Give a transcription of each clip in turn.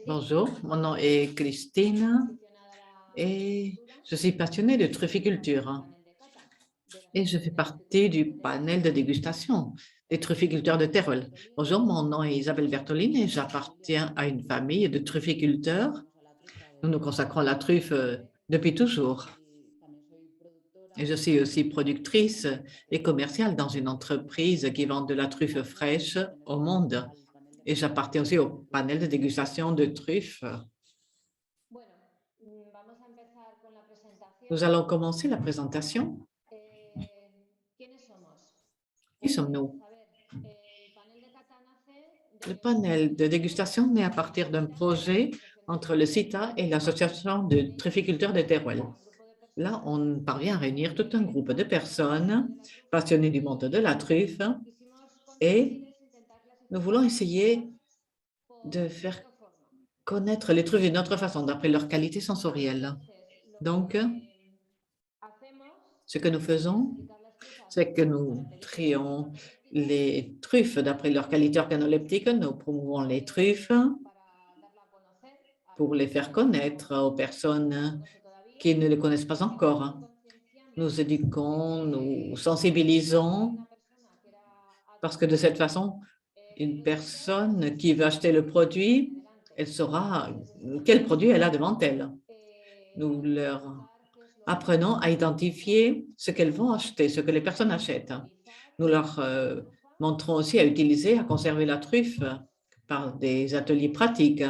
Bonjour, mon nom est Christine et je suis passionnée de trufficulture et je fais partie du panel de dégustation des trufficulteurs de Teruel. Bonjour, mon nom est Isabelle Bertolini et j'appartiens à une famille de trufficulteurs. Nous nous consacrons à la truffe depuis toujours. Et je suis aussi productrice et commerciale dans une entreprise qui vend de la truffe fraîche au monde. Et j'appartiens aussi au panel de dégustation de truffes. Nous allons commencer la présentation. Qui sommes-nous? Le panel de dégustation naît à partir d'un projet entre le CITA et l'Association de trufficulteurs de Teruel. Là, on parvient à réunir tout un groupe de personnes passionnées du monde de la truffe et nous voulons essayer de faire connaître les truffes d'une autre façon, d'après leur qualité sensorielle. Donc, ce que nous faisons, c'est que nous trions les truffes d'après leur qualité organoleptique. Nous promouvons les truffes pour les faire connaître aux personnes qui ne les connaissent pas encore. Nous éduquons, nous sensibilisons, parce que de cette façon, une personne qui veut acheter le produit, elle saura quel produit elle a devant elle. Nous leur apprenons à identifier ce qu'elles vont acheter, ce que les personnes achètent. Nous leur montrons aussi à utiliser, à conserver la truffe par des ateliers pratiques.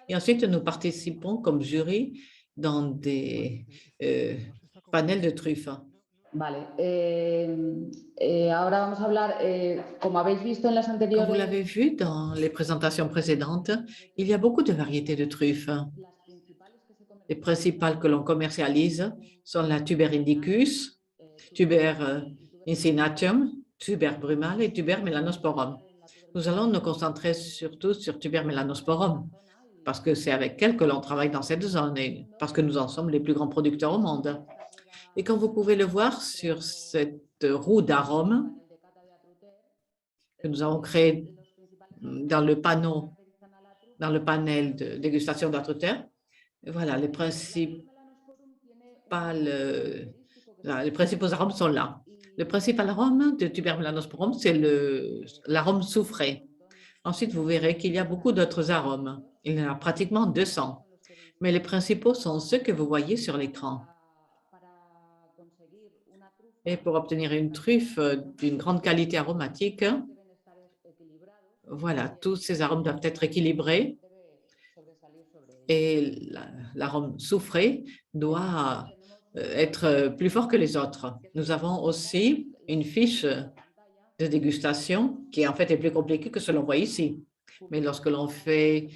Et ensuite, nous participons comme jury dans des panels de truffes. Vale. Ahora vamos a hablar, como habéis visto en las anteriores... Comme vous l'avez vu dans les présentations précédentes, il y a beaucoup de variétés de truffes. Les principales que l'on commercialise sont la Tuber indicus, Tuber incinatum, Tuber brumal et Tuber melanosporum. Nous allons nous concentrer surtout sur Tuber melanosporum parce que c'est avec elle que l'on travaille dans cette zone et parce que nous en sommes les plus grands producteurs au monde. Et comme vous pouvez le voir sur cette roue d'arômes que nous avons créée dans le panel de dégustation d'Atruter, voilà, les principaux arômes sont là. Le principal arôme de Tuber melanosporum, c'est l'arôme soufré. Ensuite, vous verrez qu'il y a beaucoup d'autres arômes. Il y en a pratiquement 200. Mais les principaux sont ceux que vous voyez sur l'écran. Et pour obtenir une truffe d'une grande qualité aromatique, voilà, tous ces arômes doivent être équilibrés et l'arôme soufré doit être plus fort que les autres. Nous avons aussi une fiche de dégustation qui en fait est plus compliquée que ce que l'on voit ici. Mais lorsque l'on fait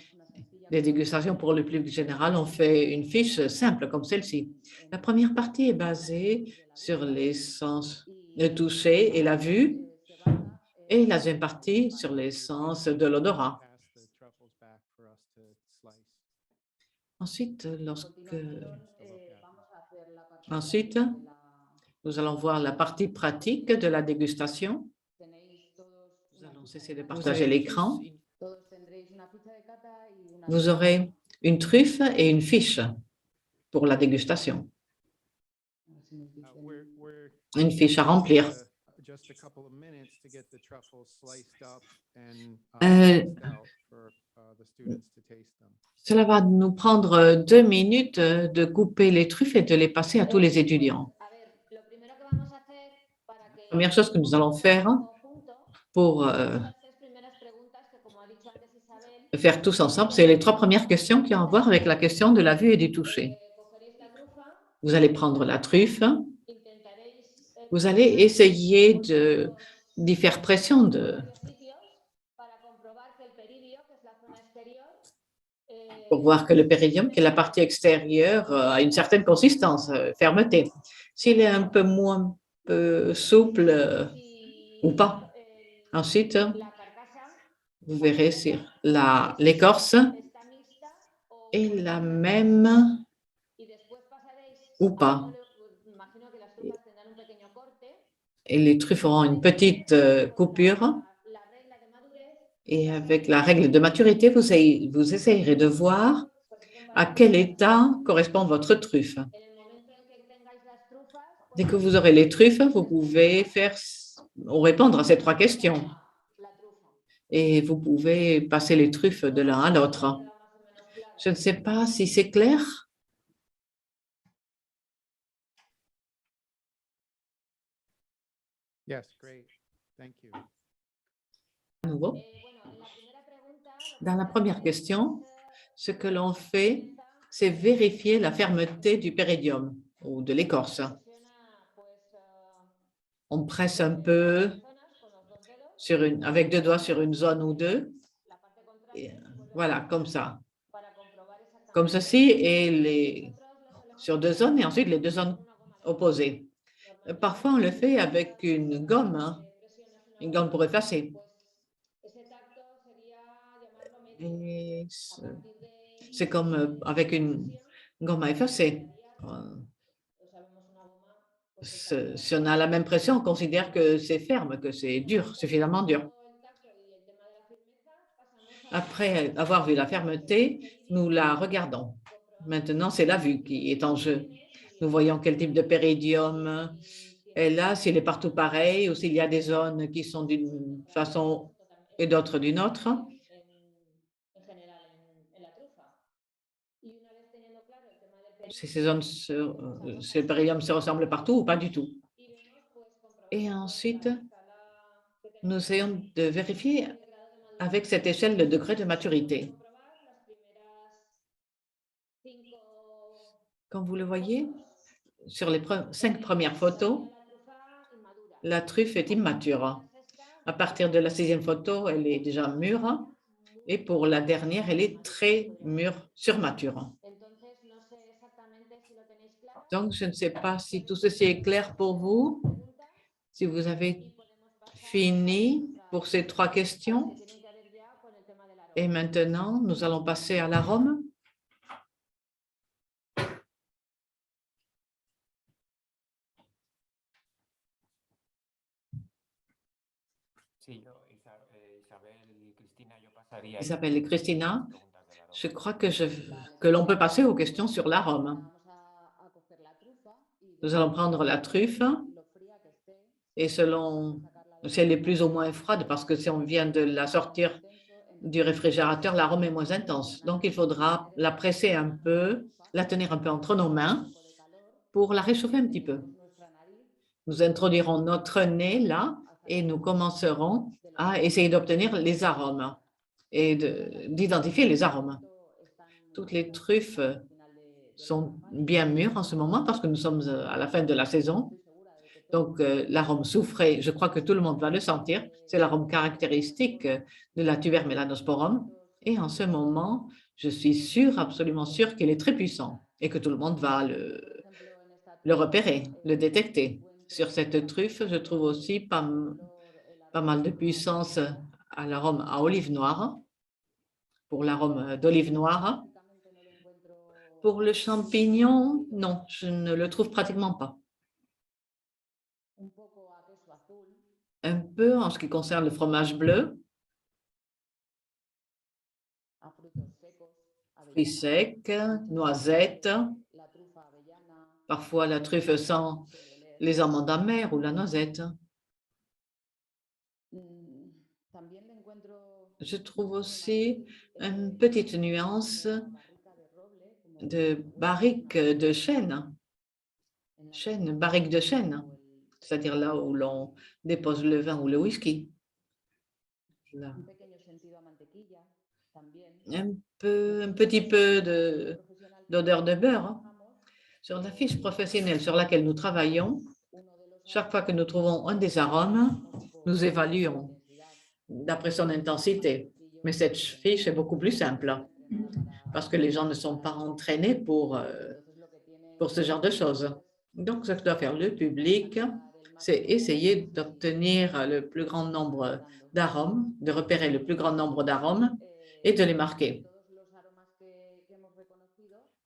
des dégustations pour le public général, on fait une fiche simple comme celle-ci. La première partie est basée sur les sens, le toucher et la vue, et la deuxième partie sur les sens de l'odorat. Ensuite, nous allons voir la partie pratique de la dégustation. Nous allons cesser de partager l'écran. Vous aurez une truffe et une fiche pour la dégustation. Une fiche à remplir. Cela va nous prendre 2 minutes de couper les truffes et de les passer à tous les étudiants. La première chose que nous allons faire pour faire tous ensemble, c'est les 3 premières questions qui ont à voir avec la question de la vue et du toucher. Vous allez prendre la truffe, vous allez essayer d'y faire pression pour voir que le péridium, qui est la partie extérieure, a une certaine consistance, fermeté. S'il est un peu moins souple ou pas. Ensuite, vous verrez si l'écorce est la même ou pas. Et les truffes auront une petite coupure. Et avec la règle de maturité, vous essayerez de voir à quel état correspond votre truffe. Dès que vous aurez les truffes, vous pouvez faire ou répondre à ces 3 questions. Et vous pouvez passer les truffes de l'un à l'autre. Je ne sais pas si c'est clair. Yes, great. Thank you. À nouveau. Dans la première question, ce que l'on fait, c'est vérifier la fermeté du péridium ou de l'écorce. On presse un peu avec 2 doigts sur une zone ou 2. Et voilà, comme ça. Comme ceci, et sur 2 zones, et ensuite les 2 zones opposées. Parfois, on le fait avec une gomme pour effacer. Et c'est comme avec une gomme à effacer. Si on a la même pression, on considère que c'est ferme, que c'est dur, suffisamment dur. Après avoir vu la fermeté, nous la regardons. Maintenant, c'est la vue qui est en jeu. Nous voyons quel type de péridium est là, s'il est partout pareil ou s'il y a des zones qui sont d'une façon et d'autres d'une autre. Si ces zones, ces péridiums se ressemblent partout ou pas du tout. Et ensuite, nous essayons de vérifier avec cette échelle le degré de maturité. Comme vous le voyez, sur les 5 premières photos, la truffe est immature. À partir de la 6e photo, elle est déjà mûre. Et pour la dernière, elle est très mûre, surmature. Donc, je ne sais pas si tout ceci est clair pour vous. Si vous avez fini pour ces 3 questions. Et maintenant, nous allons passer à l'arôme. Isabelle et Christina, je crois que l'on peut passer aux questions sur l'arôme. Nous allons prendre la truffe et selon si elle est plus ou moins froide, parce que si on vient de la sortir du réfrigérateur, l'arôme est moins intense. Donc, il faudra la presser un peu, la tenir un peu entre nos mains pour la réchauffer un petit peu. Nous introduirons notre nez là et nous commencerons à essayer d'obtenir les arômes et d'identifier les arômes. Toutes les truffes sont bien mûres en ce moment parce que nous sommes à la fin de la saison. Donc, l'arôme soufré, je crois que tout le monde va le sentir. C'est l'arôme caractéristique de la tuber melanosporum. Et en ce moment, je suis sûre, absolument sûre qu'il est très puissant et que tout le monde va le repérer, le détecter. Sur cette truffe, je trouve aussi pas mal de puissance à l'arôme à olive noire, pour l'arôme d'olive noire. Pour le champignon, non, je ne le trouve pratiquement pas. Un peu en ce qui concerne le fromage bleu, fruits secs, noisettes, parfois la truffe sent les amandes amères ou la noisette. Je trouve aussi une petite nuance de barrique de chêne, barrique de chêne, c'est-à-dire là où l'on dépose le vin ou le whisky. Là. Un petit peu d'odeur de beurre. Sur la fiche professionnelle sur laquelle nous travaillons, chaque fois que nous trouvons un des arômes, nous évaluons d'après son intensité. Mais cette fiche est beaucoup plus simple parce que les gens ne sont pas entraînés pour ce genre de choses. Donc, ce que doit faire le public, c'est essayer d'obtenir le plus grand nombre d'arômes, de repérer le plus grand nombre d'arômes et de les marquer.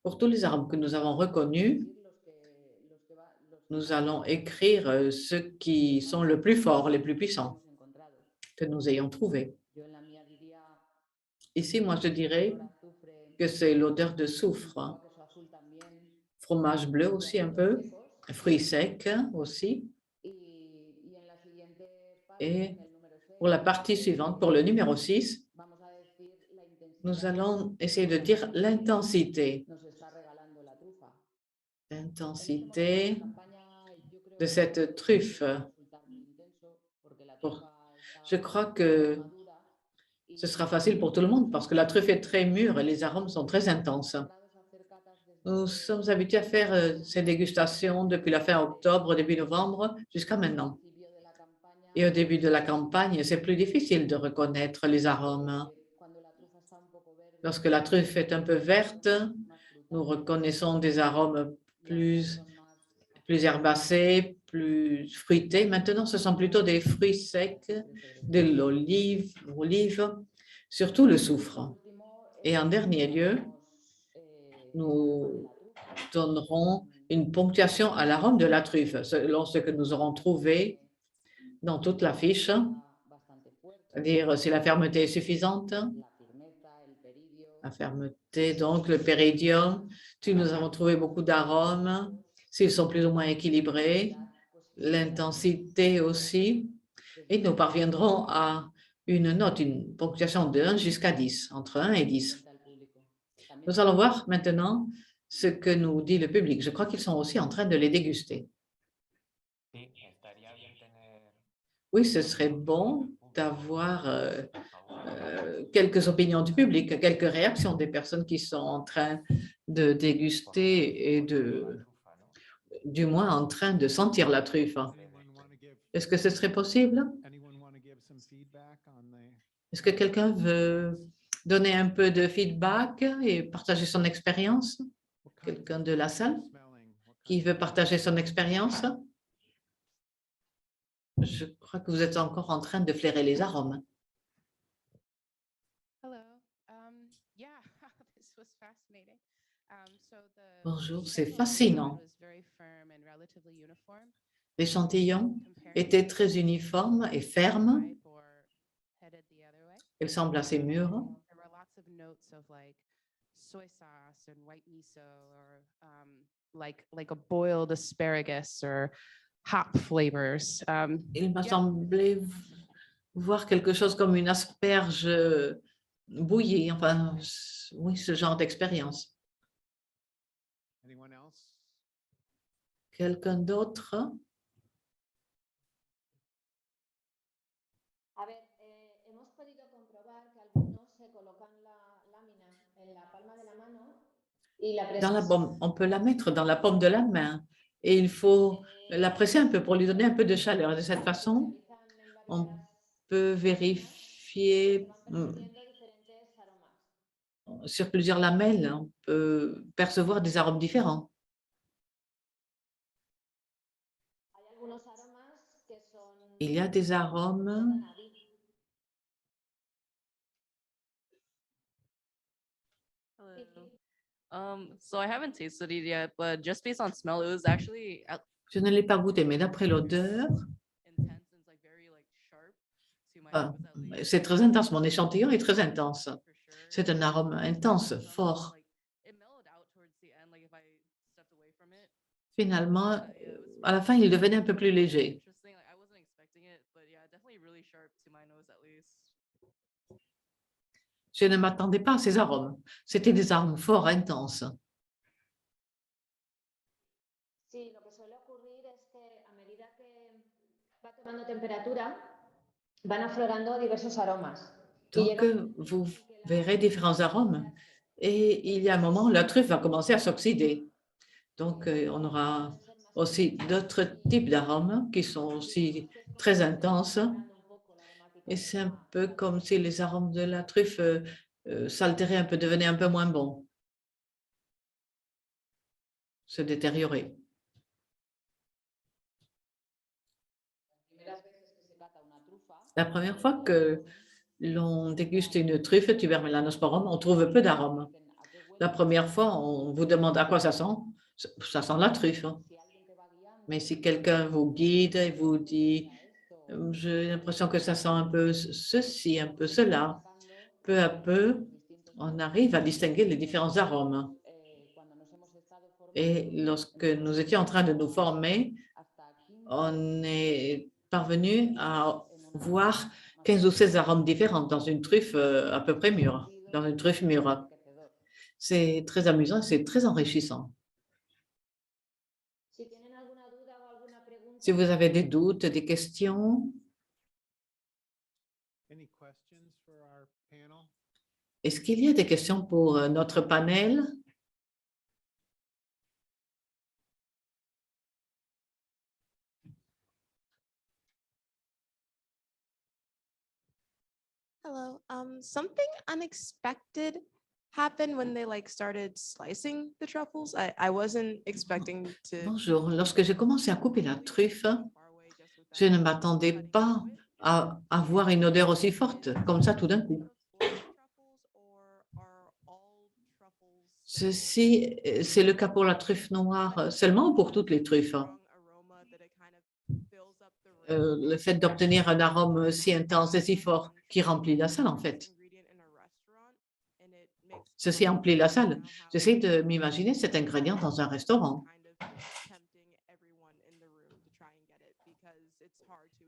Pour tous les arômes que nous avons reconnus, nous allons écrire ceux qui sont le plus forts, les plus puissants que nous ayons trouvés. Ici, moi, je dirais que c'est l'odeur de soufre. queso azul también, Fromage bleu aussi un peu, fruits secs aussi. y en la siguiente parte, Et en el número 6, pour la partie suivante, pour le numéro 6, vamos a decir la intensidad nous allons essayer de dire l'intensité. nos está regalando la trufa. L'intensité Campaña, yo creo de cette truffe. va a resultar muy intenso porque la Pour- trufa está Je crois que madura y ce sera facile pour tout le monde parce que la truffe est très mûre et les arômes sont très intenses. acostumbrados a hacer catas desde Nous sommes habitués à faire ces dégustations depuis la fin octobre, début novembre, jusqu'à maintenant. principio de la campaña, Et au début de la campagne, c'est plus difficile de reconnaître les arômes. cuando la trufa está un poco verde, Lorsque la truffe est un peu verte, más frutal, nous reconnaissons des arômes plus, son más plus herbacés, plus fruités. Maintenant, ce sont plutôt des fruits secs, de l'olive, surtout le soufre. Et en dernier lieu, nous donnerons une ponctuation à l'arôme de la truffe, selon ce que nous aurons trouvé dans toute la fiche, bastante fuerte, c'est-à-dire si la fermeté est suffisante, la firmeza, el peridio, la fermeté, donc le péridium, si nous avons trouvé beaucoup d'arômes, s'ils sont plus ou moins équilibrés, l'intensité aussi, et nous parviendrons à une note, une ponctuation de 1 jusqu'à 10, entre 1 et 10. al público. También Nous allons voir maintenant ce que nous dit le public. Je crois qu'ils sont aussi en train de les déguster. Sí, estaría bien tener Oui, ce serait bon d'avoir quelques opinions du public, quelques réactions des personnes qui sont en train de déguster et trufa, ¿no? du moins en train de sentir la truffe. Anyone want to give, Est-ce que ce serait possible? anyone want to give some feedback on the, Est-ce que quelqu'un veut donner un peu de feedback et partager son expérience? what kind of Quelqu'un de la salle smelling? What qui kind veut partager son expérience? Je crois que vous êtes encore en train de flairer les arômes. Hello. Yeah, this was fascinating. Bonjour, c'est fascinant. L'échantillon était très uniforme et ferme. Il semble assez mûr. There were lots of notes of like soy sauce and white miso or like a boiled asparagus or hop flavors. Il m'a semblé voir quelque chose comme une asperge bouillie, enfin, oui, ce genre d'expérience. Anyone else? Quelqu'un d'autre? A ver, hemos podido comprobar que algunos se colocan la lámina en la palma de la mano y la Dans la presionan. paume, on peut la mettre dans la paume de la main et il faut la presser un peu pour lui donner un peu de chaleur. De cette façon, on peut vérifier sur plusieurs lamelles, on peut percevoir des arômes différents. Il y a des arômes So I haven't tasted it yet, but just based on smell, it was actually je ne l'ai pas goûté, mais d'après l'odeur, intense and like very like sharp to my ah, nose at least. c'est très intense. Mon échantillon est très intense. For sure. C'est un arôme intense, fort. Like, it mellowed out towards the end, like if I stepped away from it. Finalement, Yeah, it was à la fin, il devenait un peu plus léger. interesting. Like I wasn't expecting it, but yeah, definitely really sharp to my nose at least. Je ne m'attendais pas à ces arômes. C'était des arômes forts, intenses. Sí, lo que suele ocurrir es que a medida que va tomando temperatura, van aflorando diversos aromas. Donc, vous verrez différents arômes. Et il y a un moment où la truffe va commencer à s'oxyder. Donc, on aura aussi d'autres types d'arômes qui sont aussi très intenses. Et c'est un peu comme si les arômes de la truffe s'altéraient un peu, devenaient un peu moins bons, se détérioraient. La première fois que l'on déguste une truffe tuber melanosporum, on trouve peu d'arômes. La première fois, on vous demande à quoi ça sent. Ça sent la truffe. Mais si quelqu'un vous guide et vous dit « j'ai l'impression que ça sent un peu ceci, un peu cela », peu à peu, on arrive à distinguer les différents arômes. Et lorsque nous étions en train de nous former, on est parvenu à voir 15 ou 16 arômes différents dans une truffe à peu près mûre, dans une truffe mûre. C'est très amusant, c'est très enrichissant. Si tienen alguna duda o alguna pregunta, Si vous avez des doutes, des questions, Any questions for our panel? est-ce qu'il y a des questions pour notre panel? Hello. Something unexpected happened when they started slicing the truffles. I wasn't expecting to. Bonjour, lorsque j'ai commencé à couper la truffe, je ne m'attendais pas à avoir une odeur aussi forte, comme ça tout d'un coup. Ceci, c'est le cas pour la truffe noire seulement ou pour toutes les truffes? Le fait d'obtenir un arôme si intense et si fort qui remplit la salle, en fait. Ceci emplit la salle. J'essaie de m'imaginer cet ingrédient dans un restaurant.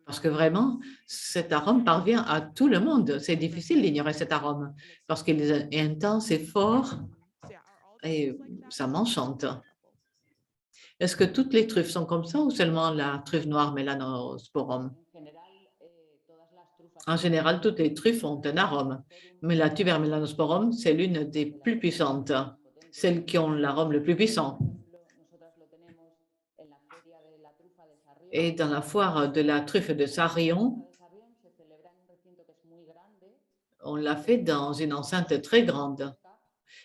Parce que vraiment, cet arôme parvient à tout le monde. C'est difficile d'ignorer cet arôme parce qu'il est intense et fort et ça m'enchante. Est-ce que toutes les truffes sont comme ça ou seulement la truffe noire Melanosporum? En général, toutes les truffes ont un arôme, mais la tuber Melanosporum, c'est l'une des plus puissantes, celles qui ont l'arôme le plus puissant. Et dans la foire de la truffe de Sarrion, on l'a fait dans une enceinte très grande.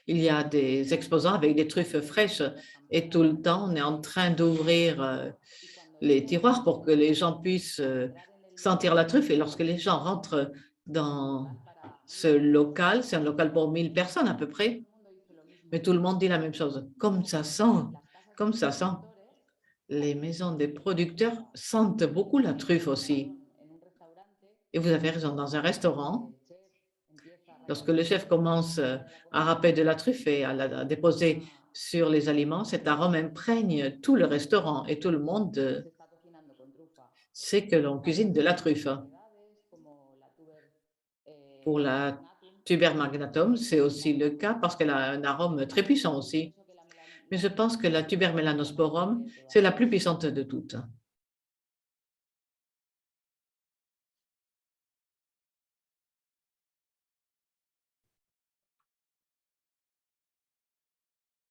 Il y a des exposants avec des truffes fraîches et tout le temps, on est en train d'ouvrir les tiroirs pour que les gens puissent sentir la truffe. Et lorsque les gens rentrent dans ce local, c'est un local pour 1000 personnes à peu près, mais tout le monde dit la même chose. Comme ça sent, comme ça sent. Les maisons des producteurs sentent beaucoup la truffe aussi. Et vous avez raison, dans un restaurant, lorsque le chef commence à râper de la truffe et à la déposer sur les aliments, cet arôme imprègne tout le restaurant et tout le monde sait que l'on cuisine de la truffe. Pour la tuber magnatum, c'est aussi le cas parce qu'elle a un arôme très puissant aussi. Mais je pense que la tuber melanosporum, c'est la plus puissante de toutes.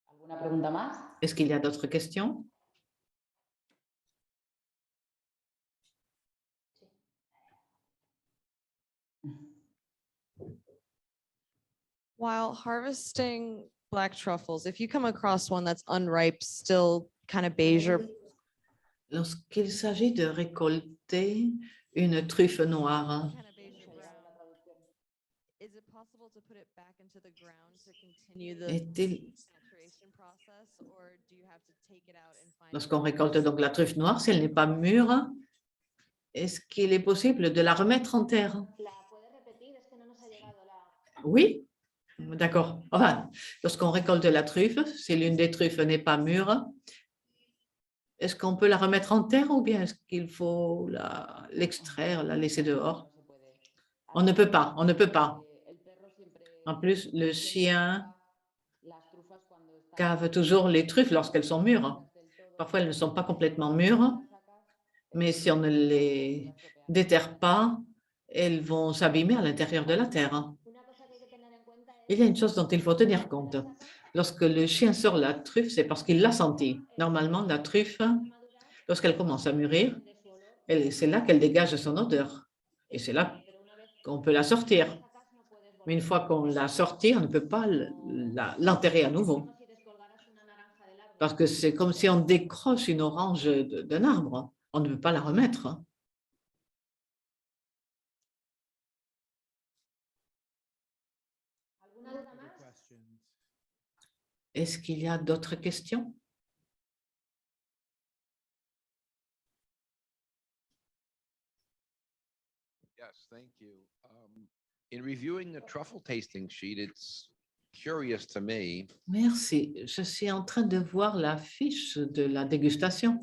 ¿Alguna pregunta más? Est-ce qu'il y a d'autres questions? While harvesting black truffles, if you come across one that's unripe, still kind of beige or Lorsqu'il s'agit de récolter une truffe noire, kind of beige or brown, is it possible to put it back into the ground to continue the est-il maturation process, or do you have to take it out and find? lorsqu'on récolte donc la truffe noire, si elle n'est pas mûre, est-ce qu'il est possible de la remettre en terre? ¿la puedes repetir? Es que no nos ha llegado la... Oui, d'accord. Enfin, lorsqu'on récolte la truffe, si l'une des truffes n'est pas mûre, est-ce qu'on peut la remettre en terre ou bien est-ce qu'il faut l'extraire, la laisser dehors? On ne peut pas, on ne peut pas. En plus, le chien cave toujours les truffes lorsqu'elles sont mûres. Parfois, elles ne sont pas complètement mûres, mais si on ne les déterre pas, elles vont s'abîmer à l'intérieur de la terre. Il y a une chose dont il faut tenir compte. Lorsque le chien sort la truffe, c'est parce qu'il l'a sentie. Normalement, la truffe, lorsqu'elle commence à mûrir, c'est là qu'elle dégage son odeur. Et c'est là qu'on peut la sortir. Mais une fois qu'on l'a sortie, on ne peut pas l'enterrer à nouveau. Parce que c'est comme si on décroche une orange d'un arbre. On ne peut pas la remettre. Other questions? Est-ce qu'il y a d'autres questions? Yes, thank you. In reviewing the truffle tasting sheet, it's curious to me. Merci. Je suis en train de voir la fiche de la dégustation.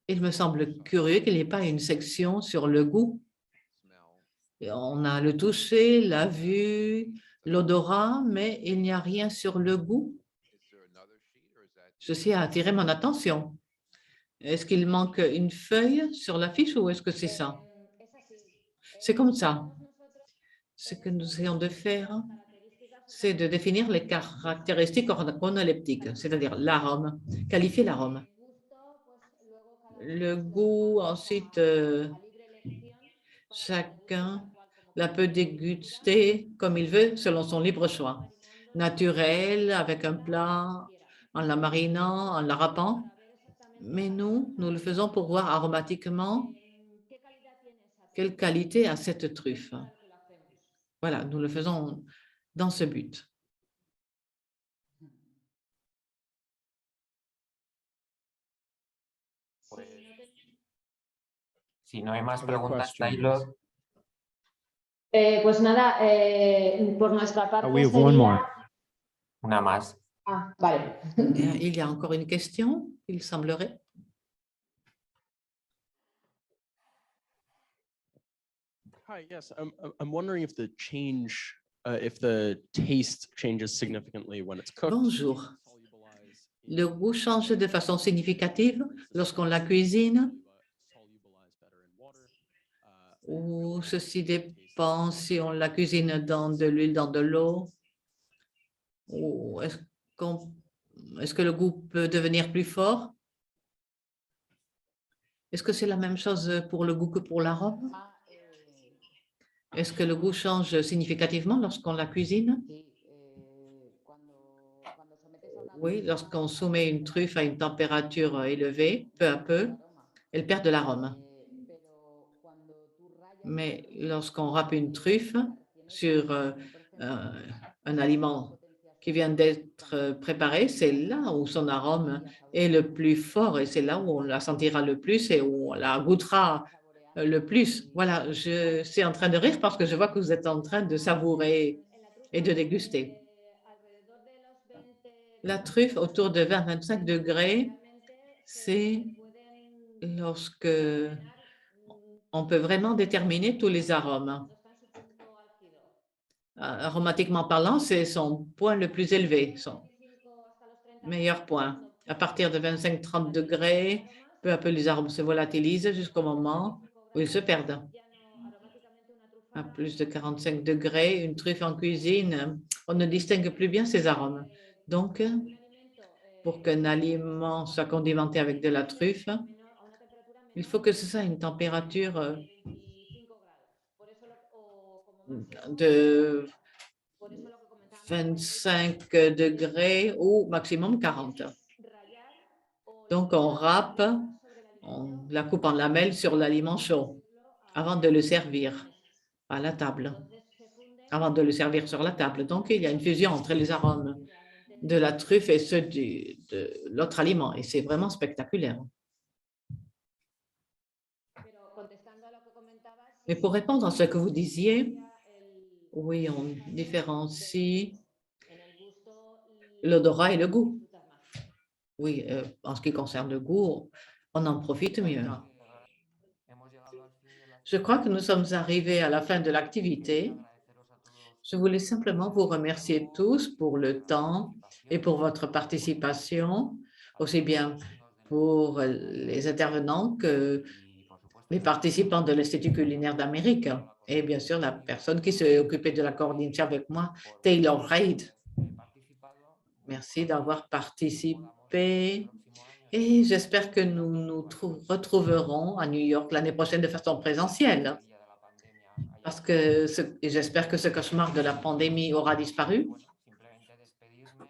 Il me semble curieux qu'il n'y ait pas une section sur le goût. Et on a le toucher, la vue, l'odorat, mais il n'y a rien sur le goût. Ceci a attiré mon attention. Est-ce qu'il manque une feuille sur la fiche ou est-ce que c'est ça? C'est comme ça. Ce que nous essayons de faire, c'est de définir les caractéristiques organoleptiques, c'est-à-dire l'arôme, qualifier l'arôme. Le goût, ensuite, chacun la peut déguster comme il veut, selon son libre choix. Naturel, avec un plat, en la marinant, en la râpant. Mais nous le faisons pour voir aromatiquement quelle qualité a cette truffe. Voilà, nous le faisons dans ce but. Pues, si no hay más Other preguntas, questions? Taylor, Pues nada, por nuestra parte we have one more. una más. Ah, vale. Il y a encore une question, il semblerait. Hi, yes, I'm wondering if the change, if the taste changes significantly when it's cooked. Bonjour. solubilize Le goût change de façon significative lorsqu'on la cuisine solubilize better in water, ou ceci dépend si on la cuisine dans de l'huile, dans de l'eau ou est-ce que le goût peut devenir plus fort? Est-ce que c'est la même chose pour le goût que pour l'arôme? Est-ce que le goût change significativement lorsqu'on la cuisine? Oui, lorsqu'on soumet une truffe à une température élevée, peu à peu, elle perd de l'arôme. Mais lorsqu'on râpe une truffe sur un aliment qui vient d'être préparé, c'est là où son arôme est le plus fort et c'est là où on la sentira le plus et où on la goûtera le plus. Voilà, je suis en train de rire parce que je vois que vous êtes en train de savourer et de déguster. La truffe autour de 20-25 degrés, c'est lorsque on peut vraiment déterminer tous les arômes. Aromatiquement parlant, c'est son point le plus élevé, son meilleur point. À partir de 25-30 degrés, peu à peu les arômes se volatilisent jusqu'au moment où ils se perdent. À plus de 45 degrés, une truffe en cuisine, on ne distingue plus bien ces arômes. Donc, pour qu'un aliment soit condimenté avec de la truffe, il faut que ce soit une température de 25 degrés ou maximum 40. Donc, on râpe, on la coupe en lamelles sur l'aliment chaud avant de le servir à la table, avant de le servir sur la table. Donc, il y a une fusion entre les arômes de la truffe et ceux de l'autre aliment et c'est vraiment spectaculaire. Mais pour répondre à ce que vous disiez, oui, on différencie l'odorat et le goût. Oui, en ce qui concerne le goût, on en profite mieux. Je crois que nous sommes arrivés à la fin de l'activité. Je voulais simplement vous remercier tous pour le temps et pour votre participation, aussi bien pour les intervenants que les participants de l'Institut culinaire d'Amérique et bien sûr la personne qui s'est occupée de la coordination avec moi, Taylor Reid. Merci d'avoir participé et j'espère que nous nous retrouverons à New York l'année prochaine de façon présentielle parce que j'espère que ce cauchemar de la pandémie aura disparu.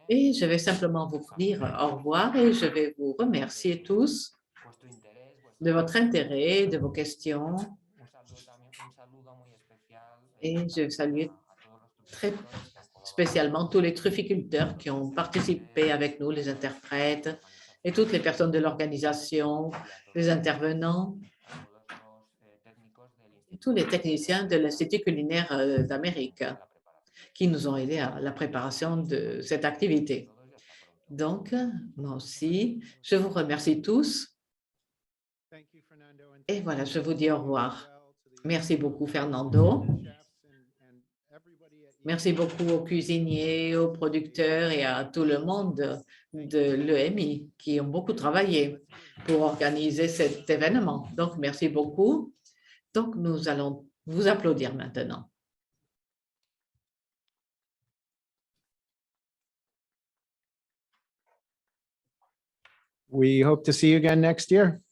Et je vais simplement vous dire au revoir et je vais vous remercier tous de votre intérêt, de vos questions. Et je salue très spécialement tous les trufficulteurs qui ont participé avec nous, les interprètes et toutes les personnes de l'organisation, les intervenants, tous les techniciens de l'Institut culinaire d'Amérique qui nous ont aidés à la préparation de cette activité. Donc, moi aussi, je vous remercie tous. Thank you, Fernando, and Et thank voilà, you je vous dis au revoir. as well to the Merci beaucoup, Fernando. chefs and everybody at Merci beaucoup aux cuisiniers, aux producteurs et à tout le monde de l'EMI qui ont beaucoup travaillé pour organiser cet événement. Donc, merci beaucoup. Donc, nous allons vous applaudir maintenant. We hope to see you again next year.